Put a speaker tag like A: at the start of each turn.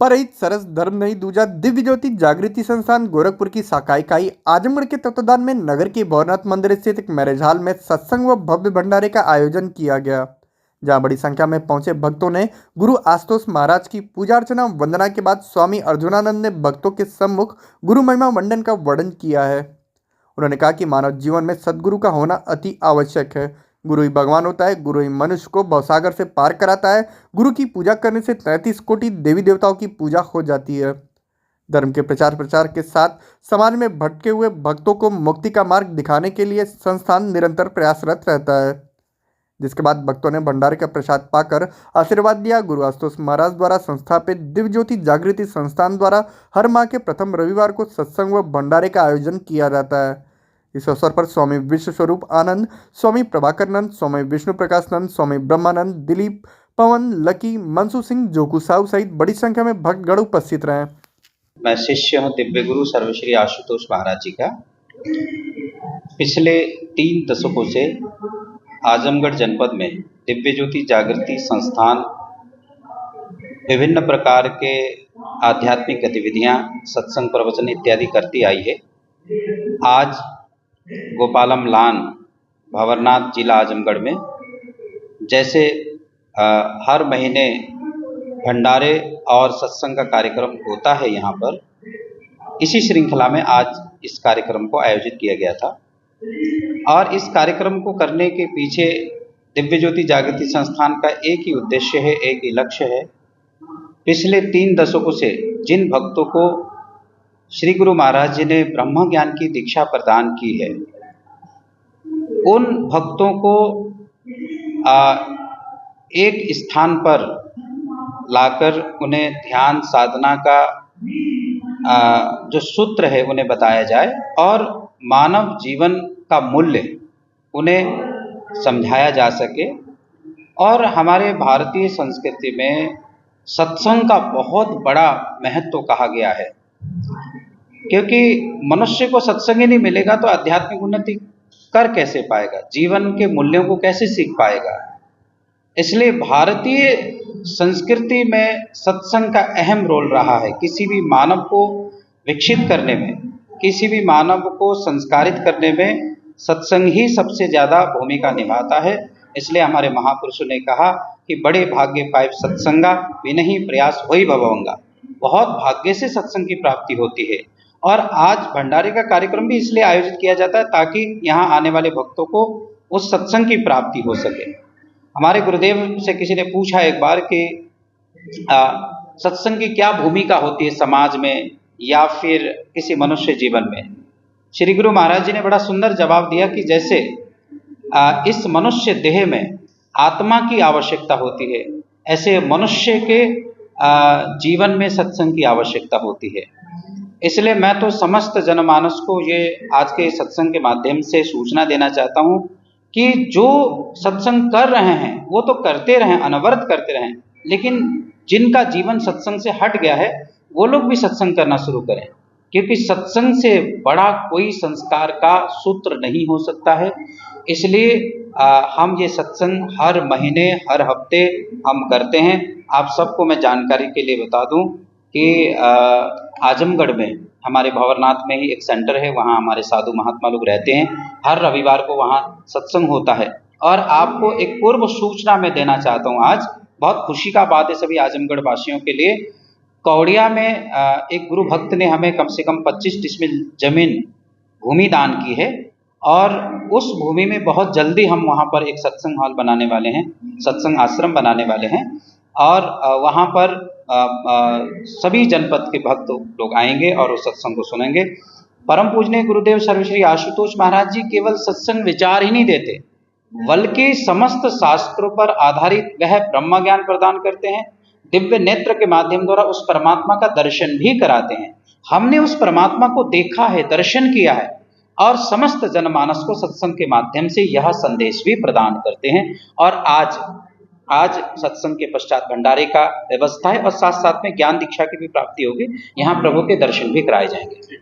A: परहित सरस धर्म नहीं दूजा दिव्य ज्योति जागृति संस्थान गोरखपुर की शाखा इकाई आजमगढ़ के तत्वाधान में नगर के भवरनाथ मंदिर स्थित एक मैरिज हॉल में सत्संग व भव्य भंडारे का आयोजन किया गया, जहां बड़ी संख्या में पहुंचे भक्तों ने गुरु आशुतोष महाराज की पूजा अर्चना वंदना के बाद स्वामी अर्जुनानंद ने भक्तों के सम्मुख गुरु महिमा वंदन का वर्णन किया है। उन्होंने कहा कि मानव जीवन में सद्गुरु का होना अति आवश्यक है। गुरु ही भगवान होता है, गुरु ही मनुष्य को भवसागर से पार कराता है। गुरु की पूजा करने से 33 कोटि देवी देवताओं की पूजा हो जाती है। धर्म के प्रचार के साथ समाज में भटके हुए भक्तों को मुक्ति का मार्ग दिखाने के लिए संस्थान निरंतर प्रयासरत रहता है। जिसके बाद भक्तों ने भंडारे का प्रसाद पाकर आशीर्वाद दिया। गुरु आशुतोष महाराज द्वारा संस्थापित दिव्य ज्योति जागृति संस्थान द्वारा हर माह के प्रथम रविवार को सत्संग व भंडारे का आयोजन किया जाता है। इस अवसर पर स्वामी विश्व स्वरूप आनंद, स्वामी प्रभाकर नंद, स्वामी विष्णु प्रकाश नंद, स्वामी ब्रह्मानंद, दिलीप, पवन, लकी, मनसू सिंह, जोकू साहू सहित बड़ी संख्या में भक्तगण उपस्थित रहे।
B: मैं शिष्य हूँ दिव्य गुरु सर्वश्री आशुतोष महाराज जी का। पिछले 3 दशकों से आजमगढ़ जनपद में दिव्य ज्योति जागृति संस्थान विभिन्न प्रकार के आध्यात्मिक गतिविधियां, सत्संग, प्रवचन इत्यादि करती आई है। आज गोपालम लान, भंवरनाथ, जिला आजमगढ़ में जैसे हर महीने भंडारे और सत्संग का कार्यक्रम होता है यहाँ पर, इसी श्रृंखला में आज इस कार्यक्रम को आयोजित किया गया था। और इस कार्यक्रम को करने के पीछे दिव्य ज्योति जागृति संस्थान का एक ही उद्देश्य है, एक ही लक्ष्य है। पिछले 3 दशकों से जिन भक्तों को श्री गुरु महाराज जी ने ब्रह्म ज्ञान की दीक्षा प्रदान की है, उन भक्तों को एक स्थान पर लाकर उन्हें ध्यान साधना का जो सूत्र है उन्हें बताया जाए और मानव जीवन का मूल्य उन्हें समझाया जा सके। और हमारे भारतीय संस्कृति में सत्संग का बहुत बड़ा महत्व कहा गया है, क्योंकि मनुष्य को सत्संग ही नहीं मिलेगा तो आध्यात्मिक उन्नति कर कैसे पाएगा, जीवन के मूल्यों को कैसे सीख पाएगा। इसलिए भारतीय संस्कृति में सत्संग का अहम रोल रहा है। किसी भी मानव को विकसित करने में, किसी भी मानव को संस्कारित करने में सत्संग ही सबसे ज़्यादा भूमिका निभाता है। इसलिए हमारे महापुरुषों ने कहा कि बड़े भाग्य पाए सत्संगा, विनहि प्रयास होई भवंगा। बहुत भाग्य से सत्संग की प्राप्ति होती है। और आज भंडारे का कार्यक्रम भी इसलिए आयोजित किया जाता है ताकि यहाँ आने वाले भक्तों को उस सत्संग की प्राप्ति हो सके। हमारे गुरुदेव से किसी ने पूछा एक बार कि सत्संग की क्या भूमिका होती है समाज में या फिर किसी मनुष्य जीवन में। श्री गुरु महाराज जी ने बड़ा सुंदर जवाब दिया कि जैसे इस मनुष्य देह में आत्मा की आवश्यकता होती है, ऐसे मनुष्य के जीवन में सत्संग की आवश्यकता होती है। इसलिए मैं तो समस्त जनमानस को ये आज के सत्संग के माध्यम से सूचना देना चाहता हूँ कि जो सत्संग कर रहे हैं वो तो करते रहें, अनवरत करते रहें, लेकिन जिनका जीवन सत्संग से हट गया है वो लोग भी सत्संग करना शुरू करें, क्योंकि सत्संग से बड़ा कोई संस्कार का सूत्र नहीं हो सकता है। इसलिए हम ये सत्संग हर महीने, हर हफ्ते हम करते हैं। आप सबको मैं जानकारी के लिए बता दूं कि आजमगढ़ में हमारे भंवरनाथ में ही एक सेंटर है, वहाँ हमारे साधु महात्मा लोग रहते हैं। हर रविवार को वहाँ सत्संग होता है। और आपको एक पूर्व सूचना मैं देना चाहता हूँ। आज बहुत खुशी का बात है सभी आजमगढ़ वासियों के लिए। कौड़िया में एक गुरु भक्त ने हमें कम से कम 25 डिसमिल जमीन भूमि दान की है और उस भूमि में बहुत जल्दी हम वहाँ पर एक सत्संग हॉल बनाने वाले हैं, सत्संग आश्रम बनाने वाले हैं। और वहाँ पर सभी जनपद के भक्त लोग आएंगे और उस सत्संग को सुनेंगे। परम पूजनीय गुरुदेव सर्वश्री आशुतोष महाराज जी केवल सत्संग विचार ही नहीं देते, बल्कि समस्त शास्त्रों पर आधारित वह ब्रह्म ज्ञान प्रदान करते हैं। दिव्य नेत्र के माध्यम द्वारा उस परमात्मा का दर्शन भी कराते हैं। हमने उस परमात्मा को देखा है, दर्शन किया है और समस्त जनमानस को सत्संग के माध्यम से यह संदेश भी प्रदान करते हैं। और आज सत्संग के पश्चात भंडारे का व्यवस्था है और साथ साथ में ज्ञान दीक्षा की भी प्राप्ति होगी। यहाँ प्रभु के दर्शन भी कराए जाएंगे।